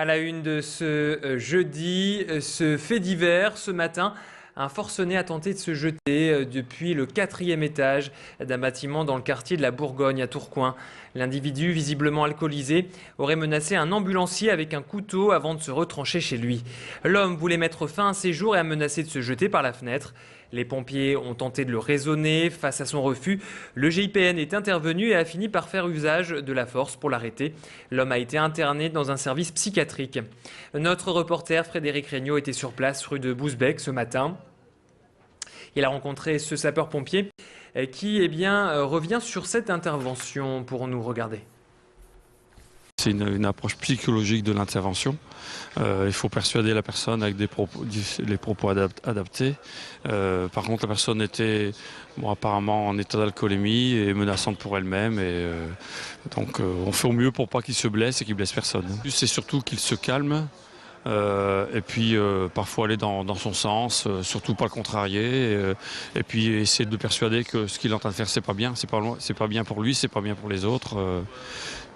À la une de ce jeudi, ce fait divers, ce matin, un forcené a tenté de se jeter depuis le 4e étage d'un bâtiment dans le quartier de la Bourgogne à Tourcoing. L'individu, visiblement alcoolisé, aurait menacé un ambulancier avec un couteau avant de se retrancher chez lui. L'homme voulait mettre fin à ses jours et a menacé de se jeter par la fenêtre. Les pompiers ont tenté de le raisonner. Face à son refus, le GIPN est intervenu et a fini par faire usage de la force pour l'arrêter. L'homme a été interné dans un service psychiatrique. Notre reporter Frédéric Regnault était sur place rue de Bousbecq ce matin. Il a rencontré ce sapeur-pompier qui revient sur cette intervention pour nous regarder. C'est une approche psychologique de l'intervention. Il faut persuader la personne avec les propos adaptés. Par contre, la personne était apparemment en état d'alcoolémie et menaçante pour elle-même. Donc on fait au mieux pour pas qu'il se blesse et qu'il blesse personne. C'est surtout qu'il se calme. Et puis parfois aller dans son sens, surtout pas le contrarier, et puis essayer de le persuader que ce qu'il est en train de faire c'est pas bien, c'est pas bien pour lui, c'est pas bien pour les autres.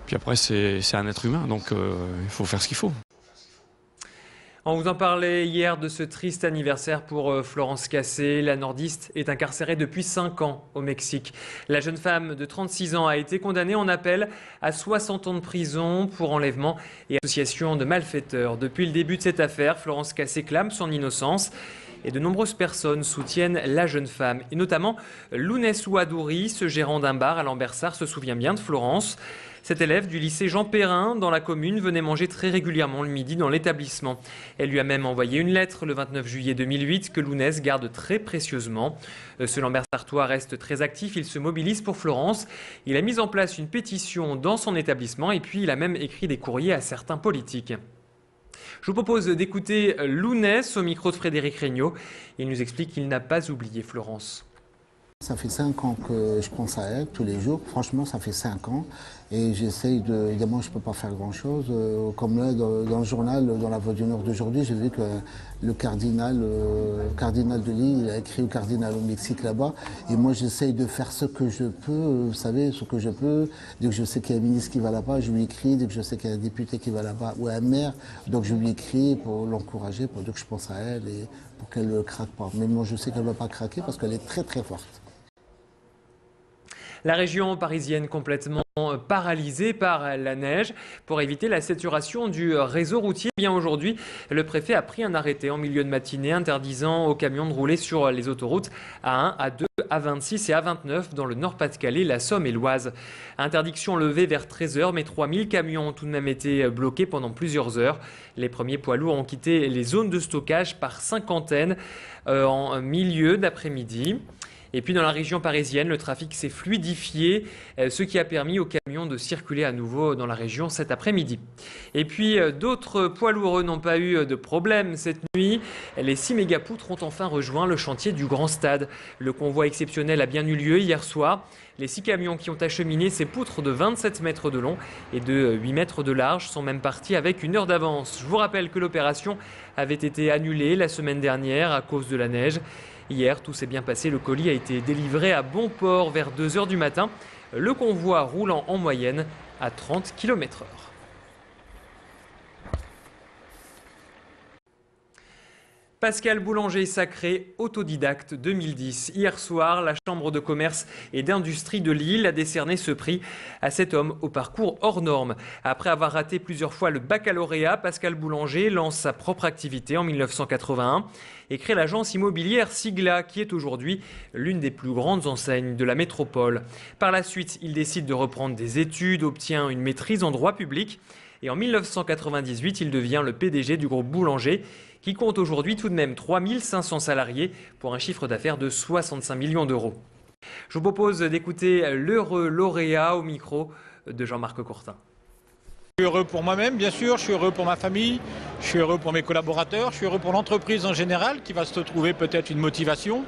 Puis après c'est un être humain, donc il faut faire ce qu'il faut. On vous en parlait hier de ce triste anniversaire pour Florence Cassé. La nordiste est incarcérée depuis 5 ans au Mexique. La jeune femme de 36 ans a été condamnée en appel à 60 ans de prison pour enlèvement et association de malfaiteurs. Depuis le début de cette affaire, Florence Cassé clame son innocence. Et de nombreuses personnes soutiennent la jeune femme. Et notamment Lounès Ouadouri, ce gérant d'un bar à Lambersart, se souvient bien de Florence. Cette élève du lycée Jean Perrin dans la commune venait manger très régulièrement le midi dans l'établissement. Elle lui a même envoyé une lettre le 29 juillet 2008 que Lounès garde très précieusement. Ce Lambersartois reste très actif, il se mobilise pour Florence. Il a mis en place une pétition dans son établissement et puis il a même écrit des courriers à certains politiques. Je vous propose d'écouter Lounès au micro de Frédéric Regnault. Il nous explique qu'il n'a pas oublié Florence. Ça fait 5 ans que je pense à elle tous les jours. Franchement, ça fait 5 ans. Et j'essaye de... Évidemment, je ne peux pas faire grand-chose. Comme là, dans le journal, dans La Voix du Nord d'aujourd'hui, j'ai vu que le cardinal de Lille, il a écrit au cardinal au Mexique là-bas. Et moi, j'essaye de faire ce que je peux, vous savez, ce que je peux. Dès que je sais qu'il y a un ministre qui va là-bas, je lui écris. Dès que je sais qu'il y a un député qui va là-bas, ou un maire, donc je lui écris pour l'encourager, pour dire que je pense à elle et pour qu'elle ne craque pas. Mais moi, je sais qu'elle ne va pas craquer parce qu'elle est très, très forte. La région parisienne complètement paralysée par la neige. Pour éviter la saturation du réseau routier, bien aujourd'hui, le préfet a pris un arrêté en milieu de matinée interdisant aux camions de rouler sur les autoroutes A1, A2, A26 et A29 dans le Nord-Pas-de-Calais, la Somme et l'Oise. Interdiction levée vers 13h, mais 3000 camions ont tout de même été bloqués pendant plusieurs heures. Les premiers poids lourds ont quitté les zones de stockage par cinquantaine en milieu d'après-midi. Et puis dans la région parisienne, le trafic s'est fluidifié, ce qui a permis aux camions de circuler à nouveau dans la région cet après-midi. Et puis d'autres poids lourds n'ont pas eu de problème cette nuit. Les 6 mégapoutres ont enfin rejoint le chantier du Grand Stade. Le convoi exceptionnel a bien eu lieu hier soir. Les 6 camions qui ont acheminé ces poutres de 27 mètres de long et de 8 mètres de large sont même partis avec 1 heure d'avance. Je vous rappelle que l'opération avait été annulée la semaine dernière à cause de la neige. Hier, tout s'est bien passé. Le colis a été délivré à bon port vers 2h du matin. Le convoi roulant en moyenne à 30 km/h. Pascal Boulanger sacré autodidacte 2010. Hier soir, la Chambre de commerce et d'industrie de Lille a décerné ce prix à cet homme au parcours hors norme. Après avoir raté plusieurs fois le baccalauréat, Pascal Boulanger lance sa propre activité en 1981 et crée l'agence immobilière Sigla, qui est aujourd'hui l'une des plus grandes enseignes de la métropole. Par la suite, il décide de reprendre des études, obtient une maîtrise en droit public et en 1998, il devient le PDG du groupe Boulanger, qui compte aujourd'hui tout de même 3500 salariés pour un chiffre d'affaires de 65 millions d'euros. Je vous propose d'écouter l'heureux lauréat au micro de Jean-Marc Courtin. Je suis heureux pour moi-même, bien sûr, je suis heureux pour ma famille, je suis heureux pour mes collaborateurs, je suis heureux pour l'entreprise en général qui va se trouver peut-être une motivation.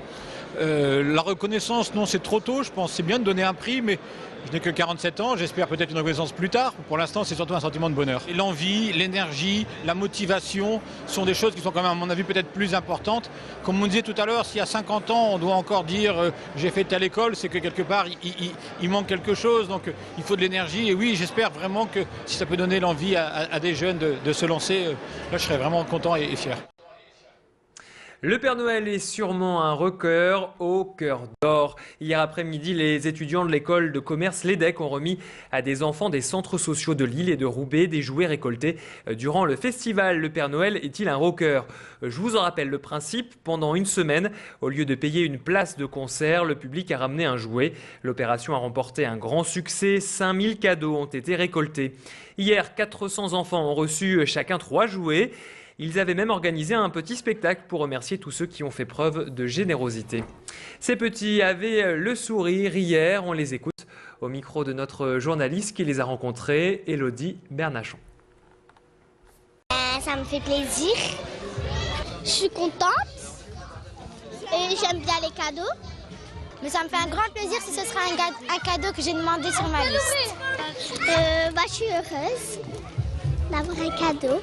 La reconnaissance, non, c'est trop tôt, je pense. C'est bien de donner un prix, mais je n'ai que 47 ans, j'espère peut-être une reconnaissance plus tard. Pour l'instant, c'est surtout un sentiment de bonheur. Et l'envie, l'énergie, la motivation sont des choses qui sont quand même, à mon avis, peut-être plus importantes. Comme on disait tout à l'heure, s'il y a 50 ans, on doit encore dire j'ai fait telle école, c'est que quelque part, il manque quelque chose. Donc, il faut de l'énergie. Et oui, j'espère vraiment que si ça peut donner l'envie à des jeunes de se lancer, là, je serais vraiment content et fier. Le Père Noël est sûrement un rocker au cœur d'or. Hier après-midi, les étudiants de l'école de commerce l'EDEC ont remis à des enfants des centres sociaux de Lille et de Roubaix des jouets récoltés durant le festival. Le Père Noël est-il un rocker ? Je vous en rappelle le principe. Pendant une semaine, au lieu de payer une place de concert, le public a ramené un jouet. L'opération a remporté un grand succès. 5000 cadeaux ont été récoltés. Hier, 400 enfants ont reçu chacun 3 jouets. Ils avaient même organisé un petit spectacle pour remercier tous ceux qui ont fait preuve de générosité. Ces petits avaient le sourire hier, on les écoute au micro de notre journaliste qui les a rencontrés, Élodie Bernachon. Ça me fait plaisir, je suis contente et j'aime bien les cadeaux. Mais ça me fait un grand plaisir si ce sera un cadeau que j'ai demandé sur ma liste. Je suis heureuse d'avoir un cadeau.